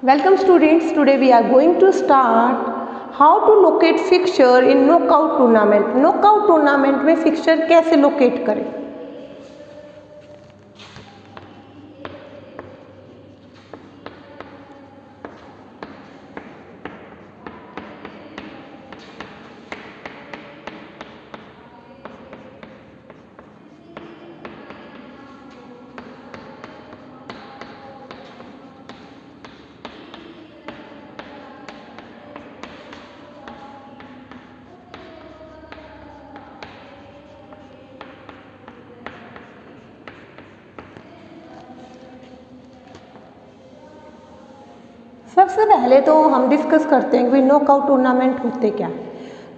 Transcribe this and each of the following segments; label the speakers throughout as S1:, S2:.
S1: Welcome students, today we are going to start how to locate fixture in knockout tournament. Knockout tournament में fixture कैसे locate करें. सबसे पहले तो हम डिस्कस करते हैं कि नॉकआउट टूर्नामेंट होते क्या है.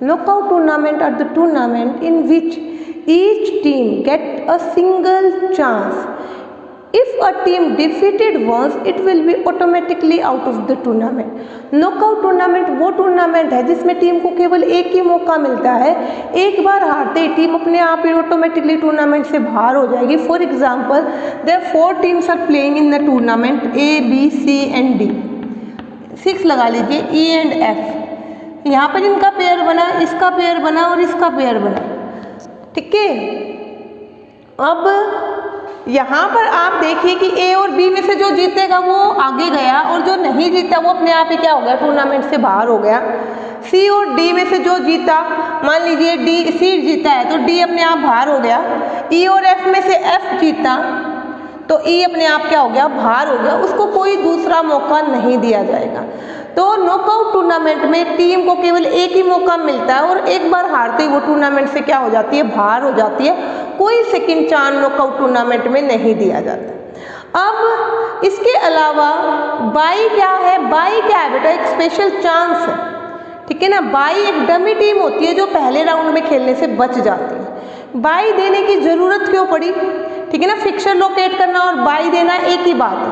S1: Knockout tournament are the tournament in which each team get a single chance. If a team defeated once it will be automatically out of the tournament. Knockout tournament वो tournament है जिसमें team को केवल एक ही मौका मिलता है. एक बार हारते ही टीम अपने आप ही ऑटोमेटिकली टूर्नामेंट से बाहर हो जाएगी. For example there 4 teams are playing in the tournament A, B, C and D. 6 लगा लीजिए E एंड F. यहाँ पर इनका पेयर बना, इसका पेयर बना और इसका पेयर बना. ठीक है. अब यहाँ पर आप देखिए कि A और B में से जो जीतेगा वो आगे गया और जो नहीं जीता वो अपने आप ही क्या हो गया, टूर्नामेंट से बाहर हो गया. C और D में से जो जीता, मान लीजिए C जीता है तो D अपने आप बाहर हो गया. E और F में से F जीता तो E अपने आप क्या हो गया, बाहर हो गया. उसको कोई दूसरा मौका नहीं दिया जाएगा. तो नॉकआउट टूर्नामेंट में टीम को केवल एक ही मौका मिलता है और एक बार हारते ही वो टूर्नामेंट से क्या हो जाती है, बाहर हो जाती है. कोई सेकंड चांस नॉकआउट टूर्नामेंट में नहीं दिया जाता. अब इसके अलावा बाई क्या है, बाई क्या है बेटा, एक स्पेशल चांस है. ठीक है ना. बाई एक डमी टीम होती है जो पहले राउंड में खेलने से बच जाती है. बाई देने की जरूरत क्यों पड़ी, ठीक है ना. फिक्सर लोकेट करना और बाई देना एक ही बात है.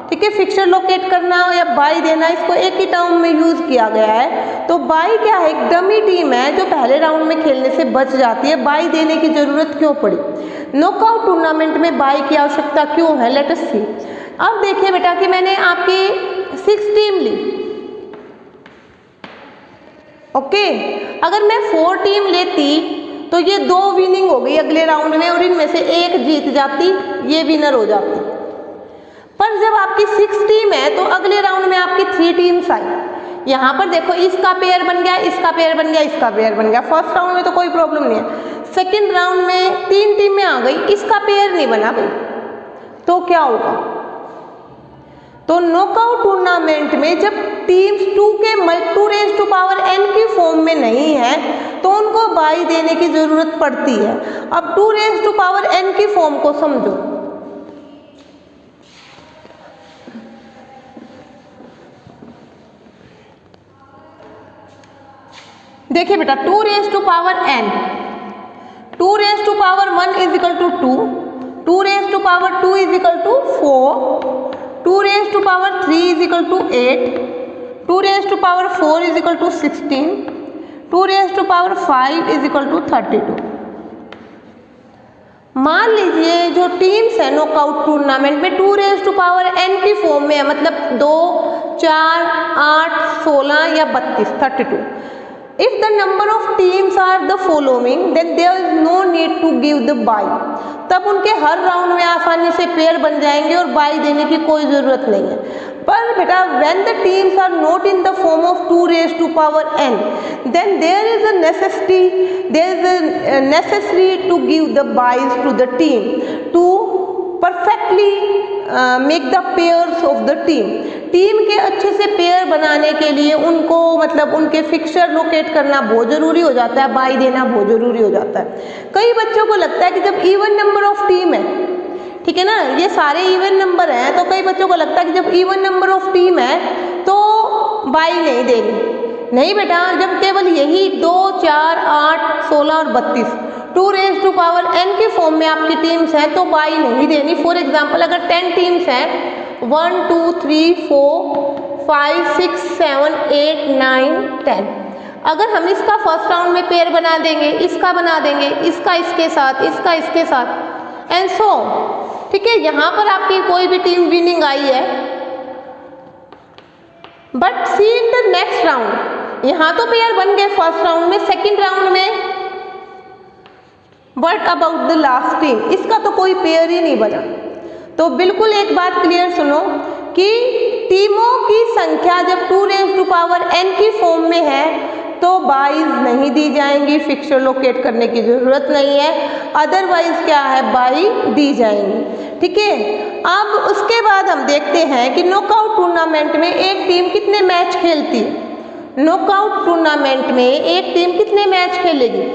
S1: ठीक है. फिक्सर लोकेट करना या बाई देना इसको एक ही टर्म में यूज किया गया है. तो बाई क्या है, एक डमी टीम है जो पहले राउंड में खेलने से बच जाती है. बाई देने की जरूरत क्यों पड़ी, नॉकआउट टूर्नामेंट में बाई की आवश्यकता क्यों है, लेट अस सी. अब देखिए बेटा कि मैंने आपकी 6 टीम ली. ओके. अगर मैं 4 टीम लेती तो ये 2 विनिंग हो गई अगले राउंड में और इनमें से एक जीत जाती, ये विनर हो जाती. पर जब आपकी 6 टीम है तो अगले राउंड में आपकी 3 टीम्स आई. यहाँ पर देखो इसका पेयर बन गया, इसका पेयर बन गया, इसका पेयर बन गया. फर्स्ट राउंड में तो कोई प्रॉब्लम नहीं है. सेकेंड राउंड में 3 टीमें आ गई, इसका पेयर नहीं बना भाई, तो क्या होगा. तो नॉकआउट टूर्नामेंट में जब teams 2 raise to power n की फॉर्म में नहीं है तो उनको बाई देने की जरूरत पड़ती है. अब 2 रेज़ टू पावर n की फॉर्म को समझो. देखिए बेटा 2 raise to power n, 2 raise to power 1 is equal to 2, 2 raise to power 2 is equal to 4, 2 raise to power 3 is equal to 8, 2 raise to power 4 is equal to 16, 2 raise to power 5 is equal to 32. मान लीजिए जो teams है knockout tournament में 2 raise to power n की form में है, मतलब 2, 4, 8, 16 या 32, 32. If the number of teams are the following, then there is no need to give the buy. तब उनके हर राउंड में आसानी से पेयर बन जाएंगे और बाई देने की कोई ज़रूरत नहीं है. पर बेटा when the teams are not in the form of 2 raised to power n, then there is a necessary to give the buys to the team to perfectly make the pairs of the team. Team के अच्छे से pair बनाने के लिए उनको मतलब उनके fixer locate करना बहुत ज़रूरी हो जाता है, बाई देना बहुत ज़रूरी हो जाता है. कई बच्चों को लगता है कि जब इवन नंबर ऑफ टीम है, ठीक है ना, ये सारे इवन नंबर हैं, तो कई बच्चों को लगता है कि जब इवन नंबर ऑफ टीम है तो बाई नहीं देनी. नहीं बेटा, जब केवल यही 2, 4, 8, 16 और 32 2 रेज़ टू पावर n की फॉर्म में आपकी टीम्स हैं तो बाई नहीं देनी. फॉर एग्जाम्पल अगर 10 टीम्स हैं, 1, 2, 3, 4, 5, 6, 7, 8, 9, 10. अगर हम इसका फर्स्ट राउंड में पेयर बना देंगे, इसका बना देंगे, इसका इसके साथ, इसका इसके साथ एंड सो. ठीक है. यहाँ पर आपकी कोई भी टीम विनिंग आई है but see in the next round, यहाँ तो पेयर बन गए फर्स्ट राउंड में, सेकेंड राउंड में what about the last team, इसका तो कोई पेयर ही नहीं बना। तो बिल्कुल एक बात क्लियर सुनो कि टीमों की संख्या जब 2n की फॉर्म में है तो बाइज नहीं दी जाएंगी, फिक्सर लोकेट करने की जरूरत नहीं है, अदरवाइज क्या है बाई दी जाएंगी। ठीक है, अब उसके बाद हम देखते हैं कि नॉकआउट टूर्नामेंट में एक टीम कितने मैच खेलती है। नॉकआउट टूर्नामेंट में एक टीम कितने मैच खेलेगी?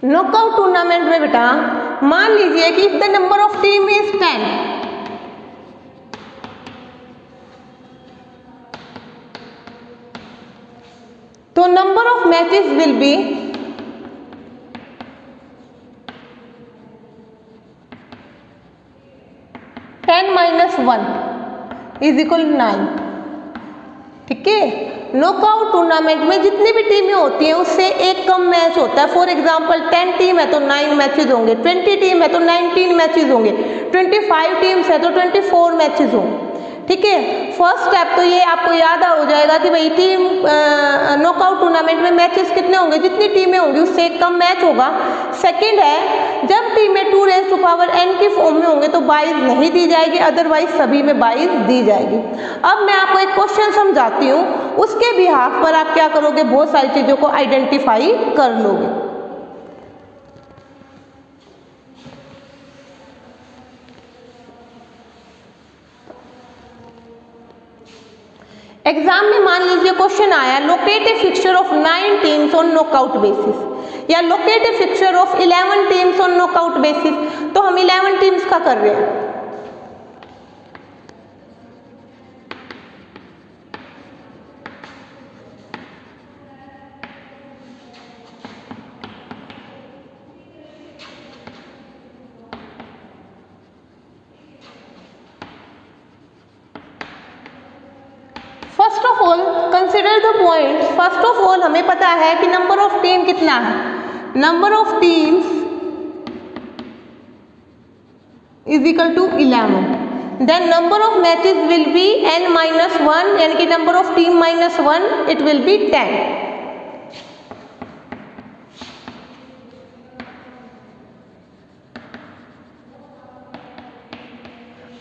S1: नॉकआउट टूर्नामेंट में बेटा मान लीजिए कि if the number of team is 10, तो number of matches will B 10 - 1 is equal 9। ठीक है, नॉकआउट टूर्नामेंट में जितनी भी टीमें होती हैं उससे एक कम मैच होता है। फॉर एग्जांपल 10 टीम है तो 9 मैचेस होंगे, 20 टीम है तो 19 मैचेस होंगे, 25 टीम्स है तो 24 मैचेस होंगे। ठीक है, फर्स्ट स्टेप तो ये आपको याद हो जाएगा कि भाई टीम नॉकआउट टूर्नामेंट में मैचेस कितने होंगे, जितनी टीमें होंगी उससे एक कम मैच होगा। सेकंड है जब टीमें 2n की फॉर्म में होंगे तो बाइज नहीं दी जाएगी, अदरवाइज सभी में बाइज दी जाएगी। अब मैं आपको एक क्वेश्चन समझाती हूँ, उसके बिहाफ पर आप क्या करोगे, बहुत सारी चीजों को आइडेंटिफाई कर लोगे। एग्जाम में मान लीजिए क्वेश्चन आया locate a fixture of 9 teams on knockout basis या locate a fixture of 11 teams on knockout basis, तो हम 11 टीम्स का कर रहे हैं। First of all consider the points. First of all हमें पता है कि नंबर ऑफ टीम कितना है, number of teams is equal to 11, then number of matches will be n-1 यानी कि number of team -1 it will B 10।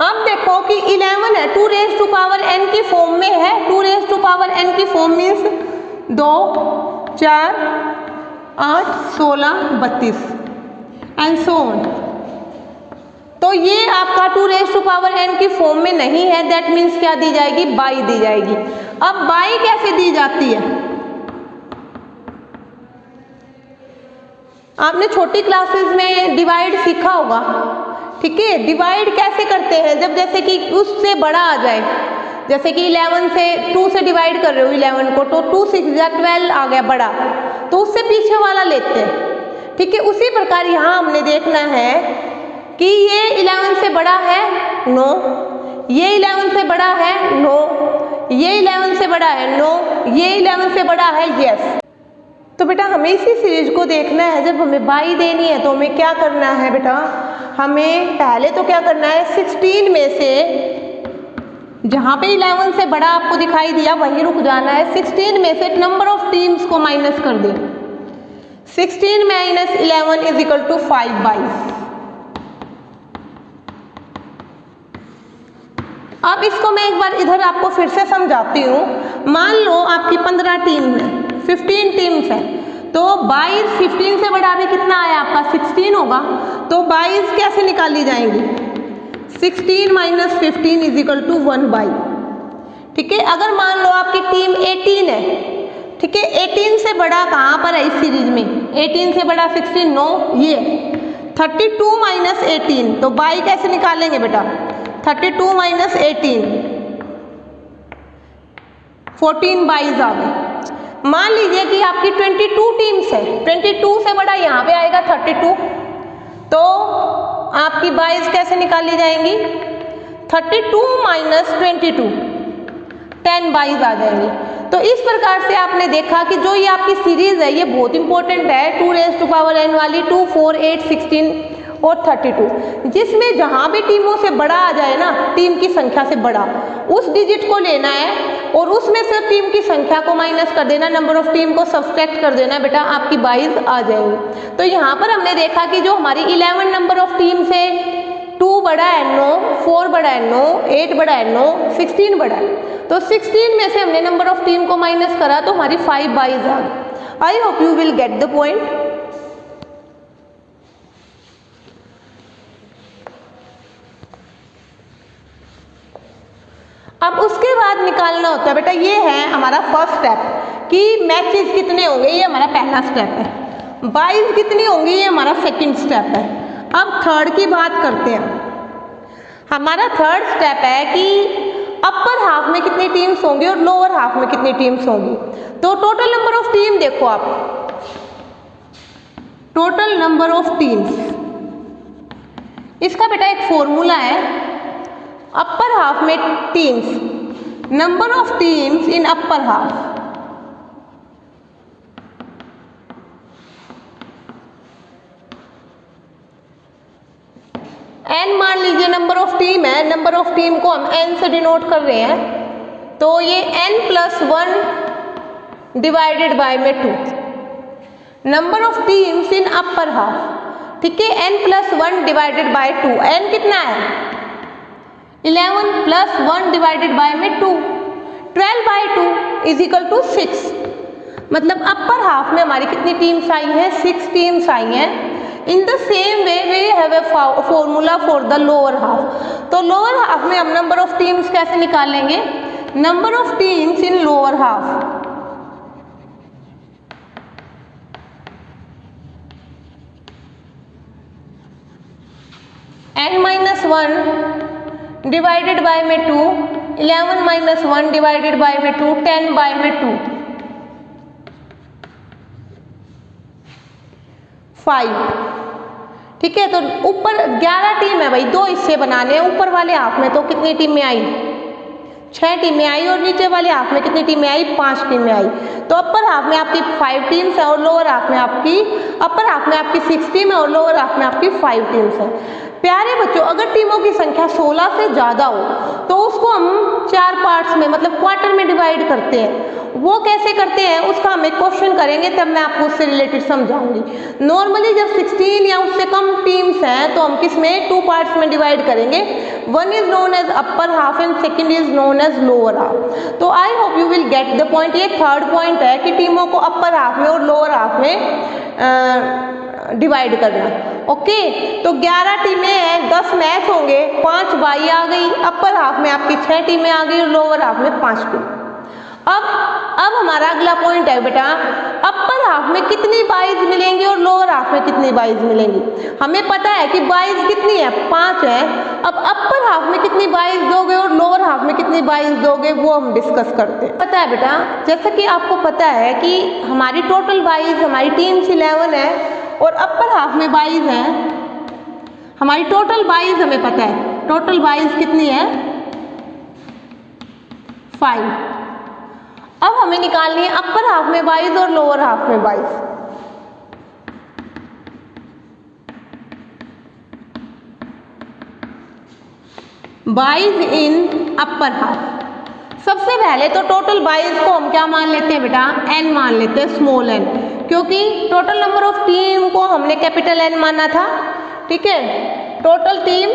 S1: अब देखो कि 11 है, 2n की फॉर्म में है, 2n की form means 2, 4, 8, 16, 32 and so on. तो ये आपका 2n की फॉर्म में नहीं है, दैट मीन्स क्या दी जाएगी, बाई दी जाएगी। अब बाई कैसे दी जाती है, आपने छोटी क्लासेस में डिवाइड सीखा होगा। ठीक है, डिवाइड कैसे करते हैं, जब जैसे कि उससे बड़ा आ जाए, जैसे कि 11 से 2 से डिवाइड कर रहे हो 11 को, तो 2 6 12 आ गया बड़ा, तो उससे पीछे वाला लेते हैं। ठीक है, उसी प्रकार यहाँ हमने देखना है कि ये 11 से बड़ा है, नो, ये 11 से बड़ा है, नो, ये 11 से बड़ा है, नो, ये 11 से बड़ा है, यस। तो बेटा हमें इसी सीरीज को देखना है। जब हमें बाई देनी है तो हमें क्या करना है बेटा, हमें पहले तो क्या करना है, 16 में से जहाँ पे 11 से बड़ा आपको दिखाई दिया वहीं रुक जाना है। 16 में से नंबर ऑफ टीम्स को माइनस कर दें, 16 - 11 इज इक्वल टू 5/22। अब इसको मैं एक बार इधर आपको फिर से समझाती हूँ। मान लो आपकी 15 टीम है, 15 टीम्स है, तो 22 15 से बड़ा भी कितना आया आपका 16 होगा, तो 22 कैसे निकाली जाएंगी, 16 - 15 इज इक्वल टू 1/। ठीक है, अगर मान लो आपकी टीम 18 है, ठीक है, 18 से बड़ा कहाँ पर है इस सीरीज में, 18 से बड़ा 16, नो, ये 32 - 18, तो बाई कैसे निकालेंगे बेटा, 32 - 18, 14/22 आ गए। मान लीजिए कि आपकी 22 टीम्स है, 22 से बड़ा यहाँ पे आएगा 32, तो आपकी 22 कैसे निकाली जाएंगी, 32 - 22, 10 बाईज आ जाएंगी। तो इस प्रकार से आपने देखा कि जो ये आपकी सीरीज है ये बहुत इंपॉर्टेंट है, 2n वाली, 2, 4, 8, 16 और 32, जिसमें जहाँ भी टीमों से बड़ा आ जाए ना, टीम की संख्या से बड़ा, उस डिजिट को लेना है और उसमें से टीम की संख्या को माइनस कर देना, नंबर ऑफ टीम को सब्सट्रैक्ट कर देना, बेटा आपकी 22 आ जाएंगी। तो यहाँ पर हमने देखा कि जो हमारी 11 नंबर ऑफ टीम से 2 बड़ा है 9, 4 बड़ा है 9, 8 बड़ा है 9, 16 बड़ा है, तो 16 में से हमने नंबर ऑफ टीम को माइनस करा तो हमारी 5 22 आ गई। आई hope you will get the point. अब उसके बाद निकालना होता है बेटा, ये है हमारा फर्स्ट स्टेप कि मैचेस कितने होंगे, ये हमारा पहला स्टेप है। 22 कितनी होंगी, ये हमारा सेकंड स्टेप है। अब थर्ड की बात करते हैं। हमारा थर्ड स्टेप है कि अपर हाफ में कितनी टीम्स होंगी और लोअर हाफ में कितनी टीम्स होंगी। तो टोटल नंबर ऑफ टीम देखो आप, टोटल नंबर ऑफ टीम्स, इसका बेटा एक फॉर्मूला है। अपर हाफ में teams, number of teams in upper half, n मान लीजिए नंबर ऑफ टीम है, नंबर ऑफ टीम को हम n से डिनोट कर रहे हैं, तो ये n+1 डिवाइडेड बाय में 2 number of teams in upper half, ठीक है। n+1 डिवाइडेड बाय 2, n कितना है 11 + 1 डिवाइडेड बाय में 2, 12/2 इज इक्वल टू 6। मतलब अपर हाफ में हमारी कितनी टीम्स आई हैं, 6 टीम्स आई हैं। In the same way we have a formula for the lower half. तो लोअर हाफ में हम नंबर ऑफ टीम्स कैसे निकालेंगे, number of teams in lower half, n-1 divided by में 2, 11 - 1 डिवाइडेड बाय में 2, 10 बाय में 2, 5, ठीक है। तो ऊपर 11 टीम है भाई, 2 हिस्से बनाने हैं। ऊपर वाले हाफ में तो कितनी टीमें आई, 6 टीमें आई, और नीचे वाले हाफ में कितनी टीमें आई, 5 टीमें आई। तो अपर हाफ में आपकी 5 टीम्स है और लोअर हाफ में आपकी, अपर हाफ में आपकी 6 टीम है और लोअर हाफ में आपकी 5 टीम्स है। प्यारे बच्चों, अगर टीमों की संख्या 16 से ज़्यादा हो तो उसको हम 4 पार्ट्स में, मतलब क्वार्टर में डिवाइड करते हैं। वो कैसे करते हैं उसका हम एक क्वेश्चन करेंगे, तब मैं आपको उससे रिलेटेड समझाऊंगी। नॉर्मली जब 16 या उससे कम टीम्स हैं तो हम किस में, 2 पार्ट्स में डिवाइड करेंगे। One is known as upper half and second is known as lower half. तो I hope you will get the point. ये थर्ड पॉइंट है कि टीमों को अपर हाफ में और लोअर हाफ में डिवाइड करना। ओके, तो 11 टीमें हैं, 10 मैच होंगे, 5 बाई आ गई। अपर हाफ में आपकी 6 टीमें आ गई और लोअर हाफ में 5 टीम। अब हमारा अगला पॉइंट है बेटा, अपर हाफ में कितनी बाईज मिलेंगी और लोअर हाफ में कितनी बाईज मिलेंगी। हमें पता है कि बाईज कितनी है, 5 है। अब अपर हाफ में कितनी बाईज दोगे और लोअर हाफ में कितनी बाईज दोगे, वो हम डिस्कस करते हैं। पता है बेटा, जैसा कि आपको पता है कि हमारी टोटल बाईज, हमारी टीम्स 11 है और अपर हाफ में 22 है। हमारी टोटल बाईज हमें पता है, टोटल बाईज कितनी है, 5। अब हमें निकालनी है अपर हाफ में 22 और लोअर हाफ में 22। बाईज इन अपर हाफ। सबसे पहले तो टोटल बाईज को हम क्या मान लेते हैं बेटा, n मान लेते हैं, स्मॉल n, क्योंकि टोटल नंबर ऑफ टीम को हमने कैपिटल N माना था। ठीक है, टोटल टीम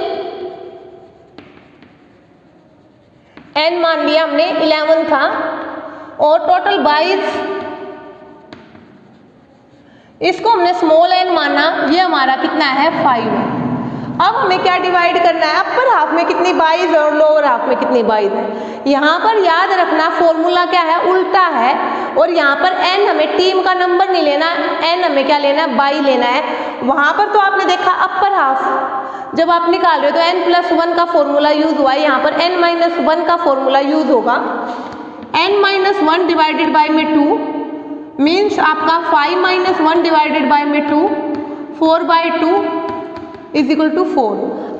S1: n मान लिया हमने, 11 था, और टोटल 22, इसको हमने स्मॉल n माना, ये हमारा कितना है, 5 है। अब हमें क्या डिवाइड करना है, अपर हाफ में कितनी 22 और लोअर हाफ में कितनी 22 है। यहाँ पर याद रखना फॉर्मूला क्या है, उल्टा है, और यहाँ पर n हमें टीम का नंबर नहीं लेना, n हमें क्या लेना है, 22 लेना है। वहाँ पर तो आपने देखा अपर हाफ जब आप निकाल रहे हो तो n+1 का फॉर्मूला यूज हुआ है, यहाँ पर n-1 का फॉर्मूला यूज होगा। n-1 डिवाइडेड बाई में 2 मीन्स आपका 5 - 1 डिवाइडेड बाई में 2, 4/2 is equal to 4।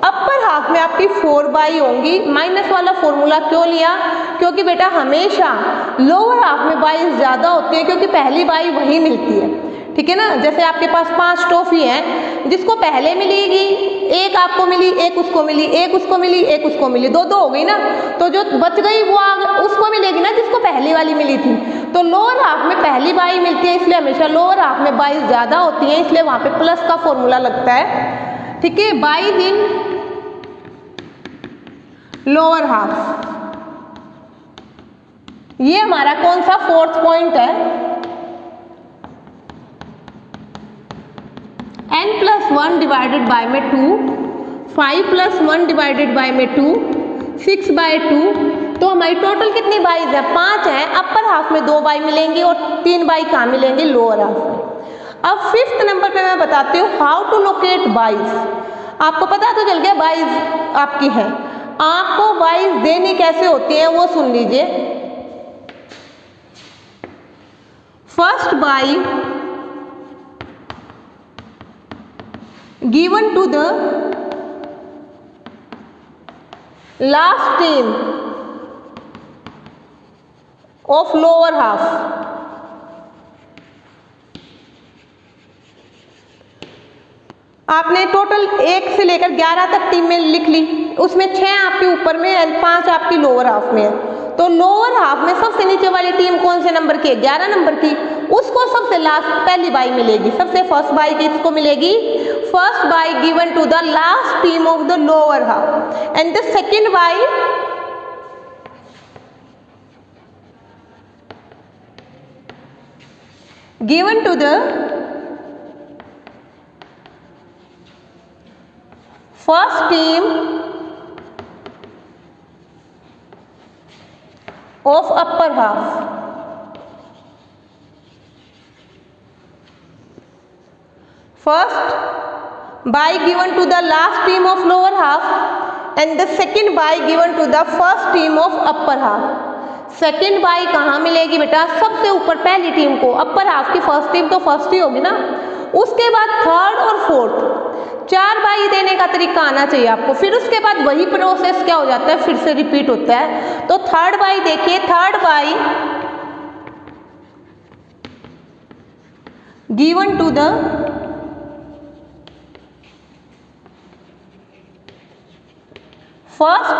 S1: Upper half में आपकी 4 बाई होंगी। माइनस वाला फॉर्मूला क्यों लिया? क्योंकि बेटा हमेशा लोअर हाफ में बाई ज़्यादा होती है, क्योंकि पहली बाई वही मिलती है, ठीक है ना। जैसे आपके पास 5 टॉफी हैं, जिसको पहले मिलेगी, एक आपको मिली, एक उसको मिली, एक उसको मिली, एक उसको मिली, 2-2 हो गई ना। तो जो बच गई वो उसको मिलेगी ना जिसको पहली वाली मिली थी। तो लोअर हाफ में पहली बाई मिलती है, इसलिए हमेशा लोअर हाफ में बाई ज़्यादा होती है, इसलिए वहाँ पे प्लस का फॉर्मूला लगता है, ठीक है। बाईज इन लोअर हाफ, ये हमारा कौन सा 4th पॉइंट है। n+1 डिवाइडेड बाय में 2, 5+1 डिवाइडेड बाय में 2, 6/2। तो हमारी टोटल कितनी बाईज है? 5 है। अपर हाफ में 2 बाई मिलेंगी और 3 बाई कहाँ मिलेंगी? लोअर हाफ में। अब 5th नंबर पे मैं बताती हूँ हाउ टू लोकेट बाईज। आपको पता तो चल गया बाईज आपकी है, आपको बाईज देनी कैसे होती है वो सुन लीजिए। First by given to the last team of lower half। आपने टोटल 1 से लेकर 11 तक टीम में लिख ली, उसमें 6 आपके ऊपर में है, 5 आपकी लोअर हाफ में है। तो लोअर हाफ में सबसे नीचे वाली टीम कौन से नंबर की है? 11 नंबर की। उसको सबसे लास्ट पहली बाई मिलेगी। सबसे फर्स्ट बाई किसको मिलेगी? First bye given to the last team of the lower half and the second bye given to the first team of upper half. First by given to the last team of lower half and the second by given to the first team of upper half। Second by कहाँ मिलेगी बेटा? सबसे ऊपर पहली team को। Upper half की first team तो first ही होगी ना। उसके बाद थर्ड और फोर्थ 4 बाई देने का तरीका आना चाहिए आपको। फिर उसके बाद वही प्रोसेस क्या हो जाता है, फिर से रिपीट होता है। तो थर्ड बाई देखिए, third bye given to the first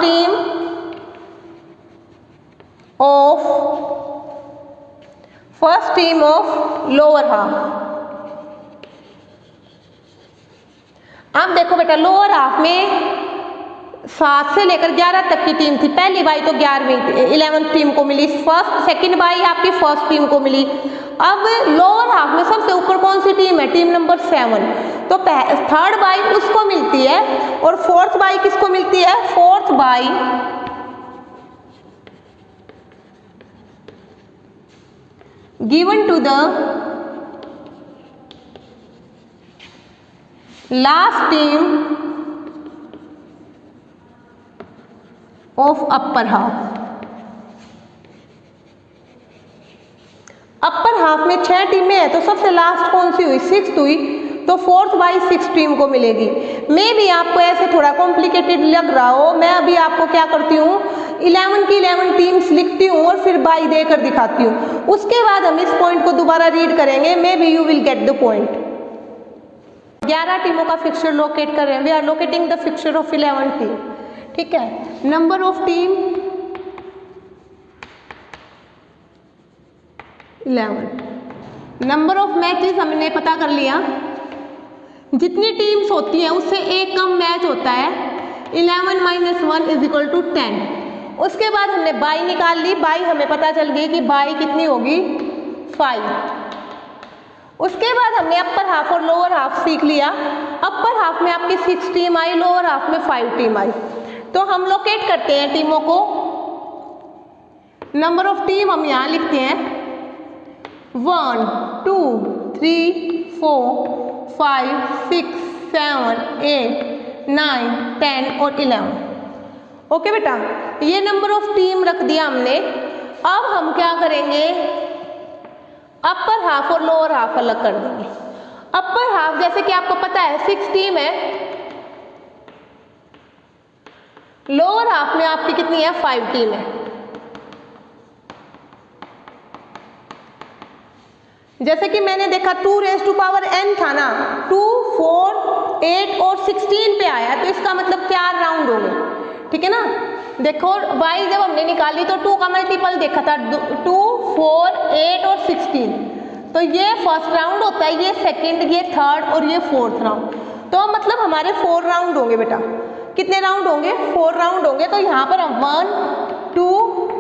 S1: team of lower half. अब देखो बेटा, लोअर हाफ में 7 से लेकर 11 तक की टीम थी। पहली बाई तो 11वीं टीम को मिली, फर्स्ट सेकंड बाई आपकी फर्स्ट टीम को मिली। अब लोअर हाफ में सबसे ऊपर कौन सी टीम है? Team number 7। तो थर्ड बाई उसको मिलती है और फोर्थ बाई किसको मिलती है? Fourth bye given to the last team of upper half. Upper half में 6 टीमें हैं, तो सबसे लास्ट कौन सी हुई? 6th हुई। तो फोर्थ बाई 6 टीम को मिलेगी। मे भी आपको ऐसे थोड़ा कॉम्प्लिकेटेड लग रहा हो, मैं अभी आपको क्या करती हूँ, 11 की 11 टीम्स लिखती हूँ और फिर बाई देकर दिखाती हूँ। उसके बाद हम इस पॉइंट को दोबारा रीड करेंगे, maybe you will get the point. 11 टीमों का फिक्सचर लोकेट कर रहे हैं। We are locating the fixture of 11 team, ठीक है। Number of team 11, number of matches हमने पता कर लिया। जितनी टीम्स होती हैं उससे एक कम मैच होता है। 11 - 1 = 10। उसके बाद हमने बाई निकाल ली। बाई हमें पता चल गई कि बाई कितनी होगी? 5। उसके बाद हमने अपर हाफ और लोअर हाफ सीख लिया। अपर हाफ में आपकी 6 टीम आई, लोअर हाफ में 5 टीम आई। तो हम लोकेट करते हैं टीमों को। नंबर ऑफ टीम हम यहाँ लिखते हैं 1 2 3 4 5 6 7 8 9 10 और 11। ओके बेटा, ये नंबर ऑफ टीम रख दिया हमने। अब हम क्या करेंगे, अपर हाफ और लोअर हाफ अलग कर देंगे। अपर हाफ जैसे कि आपको पता है 6 टीम है, लोअर हाफ में आपकी कितनी है 5 टीम है। जैसे कि मैंने देखा 2 रेज़ टू पावर n था ना, 2, 4, 8 और 16 पे आया, तो इसका मतलब 4 राउंड होंगे, ठीक है ना। देखो y जब हमने निकाली तो 2 का मल्टीपल देखा था, 2, 4, 8 और 16, तो ये फर्स्ट राउंड होता है, ये सेकंड, ये थर्ड और ये फोर्थ राउंड। तो मतलब हमारे 4 राउंड होंगे बेटा। कितने राउंड होंगे? 4 राउंड होंगे। तो यहाँ पर हम 1, 2,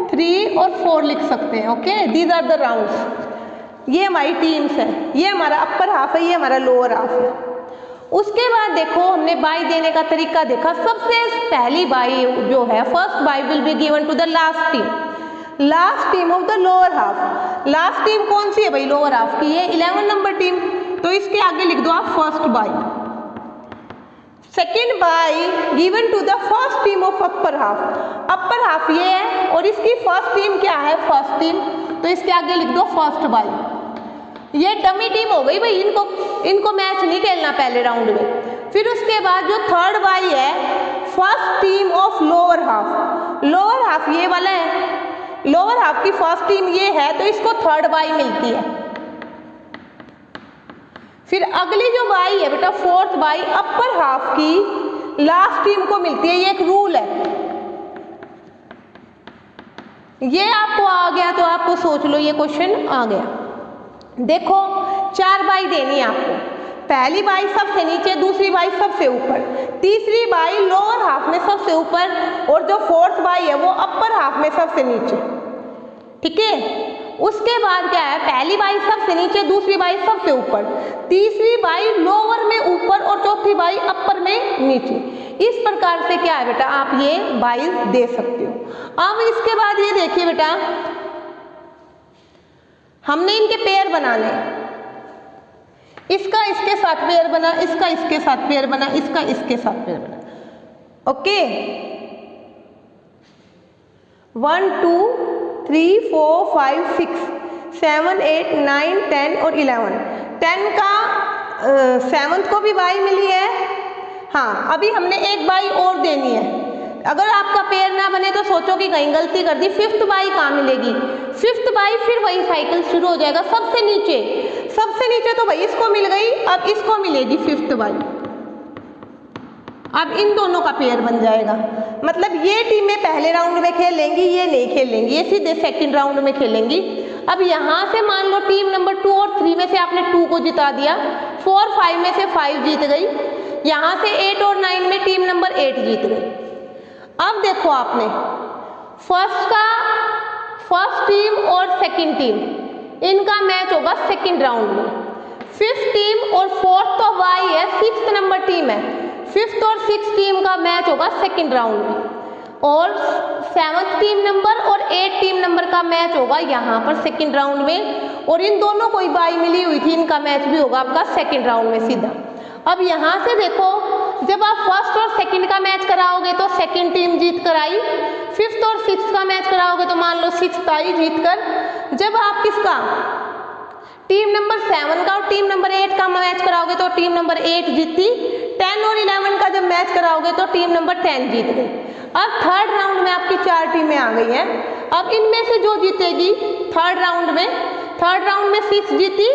S1: 3 और 4 लिख सकते हैं। Okay, these are the rounds. ये हमारी टीम्स है, ये हमारा अपर हाफ है, ये हमारा लोअर हाफ है। उसके बाद देखो हमने बाई देने का तरीका देखा। सबसे पहली बाई जो है, first bye will be given to the last team of the lower half. Last team कौन सी है भाई? लोअर हाफ की, ये 11 नंबर टीम, तो इसके आगे लिख दो आप first bye. Second bye given to the first team of upper half. Upper half ये है और इसकी फर्स्ट टीम क्या है? फर्स्ट टीम, तो इसके आगे लिख दो फर्स्ट बाई। ये डमी टीम हो गई भाई, इनको मैच नहीं खेलना पहले राउंड में। फिर उसके बाद जो थर्ड बाई है, first team of lower half. Lower half ये वाला है, लोअर हाफ की फर्स्ट टीम ये है, तो इसको थर्ड बाई मिलती है। फिर अगली जो बाई है बेटा, फोर्थ बाई, अपर हाफ की लास्ट टीम को मिलती है। ये एक रूल है, ये आपको आ गया तो आपको सोच लो ये क्वेश्चन आ गया। देखो 4 बाई देनी है आपको। पहली बाई सबसे नीचे, दूसरी बाई सबसे ऊपर, तीसरी बाई लोअर हाफ में सबसे ऊपर, और जो फोर्थ बाई है वो अपर हाफ में सबसे नीचे, ठीक है। उसके बाद क्या है? पहली बाई सबसे नीचे, दूसरी बाई सबसे ऊपर, तीसरी बाई लोअर में ऊपर और चौथी बाई अपर में नीचे। इस प्रकार से क्या है बेटा, आप ये बाई दे सकते हो। अब इसके बाद ये देखिए बेटा, हमने इनके पेयर बनाने, इसका इसके साथ पेयर बना, इसका इसके साथ पेयर बना, इसका इसके साथ पेयर बना। ओके, 1, 2, 3, 4, 5, 6, 7, 8, 9, 10 और 11। 10 का 7th को भी बाई मिली है। हाँ, अभी हमने एक बाई और देनी है। अगर आपका पेयर ना बने तो सोचो कि कहीं गलती कर दी, 5th बाई कहाँ मिलेगी? 5th बाई फिर वही साइकिल शुरू हो जाएगा, सबसे नीचे तो भाई इसको मिल गई, अब इसको मिलेगी 5th बाई। अब इन दोनों का पेयर बन जाएगा। मतलब ये टीमें पहले राउंड में खेलेंगी, ये नहीं खेलेंगी, ये सीधे सेकंड राउंड में खेलेंगी। अब यहाँ से मान लो टीम नंबर 2 और 3 में से आपने 2 को जिता दिया, 4, 5 में से 5 जीत गई, यहाँ से 8 और 9 में टीम नंबर 8 जीत गई। अब देखो आपने फर्स्ट टीम और सेकंड टीम, इनका मैच होगा सेकंड राउंड में। 5th टीम और 4th तो बाई है, 6th नंबर टीम है, 5th और 6th टीम का मैच होगा सेकंड राउंड में, और 7th टीम नंबर और 8th टीम नंबर का मैच होगा यहाँ पर सेकंड राउंड में, और इन दोनों को ही बाई मिली हुई थी, इनका मैच भी होगा आपका सेकंड राउंड में सीधा। अब यहाँ से देखो, जब आप फर्स्ट और सेकंड का मैच कराओगे तो सेकंड टीम जीत कर आई, 5th और 6th का मैच कराओगे तो मान लो 6th आई जीत कर। जब आप किसका, टीम नंबर 7 का और टीम नंबर 8 का मैच कराओगे तो टीम नंबर 8 जीती। 10 और 11 का जब मैच कराओगे तो टीम नंबर 10 जीत गई। अब थर्ड राउंड में आपकी 4 टीमें आ गई हैं। अब इनमें से जो जीतेगी थर्ड राउंड में 6 जीती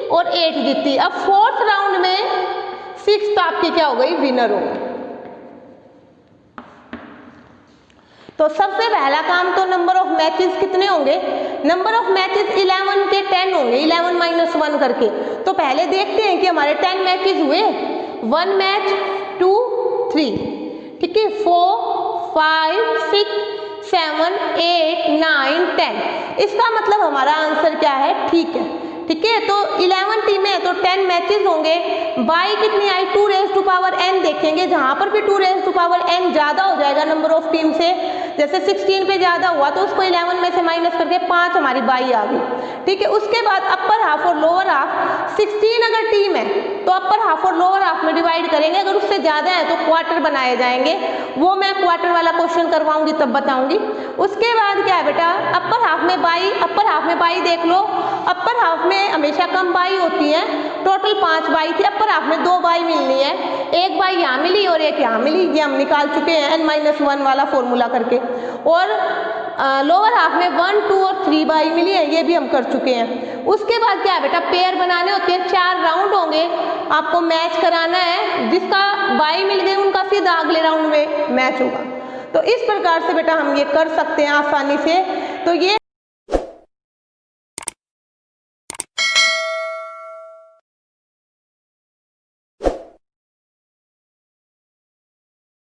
S1: और 8 जीती। अब फोर्थ राउंड में 6th आपकी क्या हो गई? विनर हो गई। तो सबसे पहला काम तो नंबर ऑफ मैचेस कितने होंगे? नंबर ऑफ मैचेस 11 के 10 होंगे, 11 - 1 करके। तो पहले देखते हैं कि हमारे 10 मैचेस हुए, 1 मैच, 2, 3, ठीक है, 4, 5, 6, 7, 8, 9, 10। इसका मतलब हमारा आंसर क्या है? ठीक है, ठीक है। तो 11 टीमें हैं तो 10 मैचेस होंगे। बाई कितनी आई? 2 रेज़ टू पावर n देखेंगे, जहां पर भी 2 रेज़ टू पावर n ज्यादा हो जाएगा नंबर ऑफ टीम से, जैसे 16 पे ज्यादा हुआ तो उसको 11 में से माइनस करके 5 हमारी बाई आ गई, ठीक है। उसके बाद अपर हाफ और लोअर हाफ, 16 अगर टीम है तो अपर हाफ और लोअर हाफ में डिवाइड करेंगे, अगर उससे ज्यादा है तो क्वार्टर बनाए जाएंगे। वो मैं क्वार्टर वाला क्वेश्चन करवाऊंगी तब बताऊंगी। उसके बाद क्या है बेटा, अपर हाफ में बाई देख लो, अपर हाफ में हमेशा कम बाई होती है, टोटल 5 बाई थी, अपर हाफ में 2 बाई मिलनी है। एक बाई यहाँ मिली और एक यहाँ मिली, ये हम निकाल चुके हैं n-1 वाला फॉर्मूला करके। और लोअर हाफ में 1, 2 और 3 बाई मिली है, ये भी हम कर चुके हैं। उसके बाद क्या है बेटा, पेयर बनाने होते हैं, 4 राउंड होंगे, आपको मैच कराना है, जिसका बाई मिल गई उनका सीधा अगले राउंड में मैच होगा। तो इस प्रकार से बेटा हम ये कर सकते हैं आसानी से। तो ये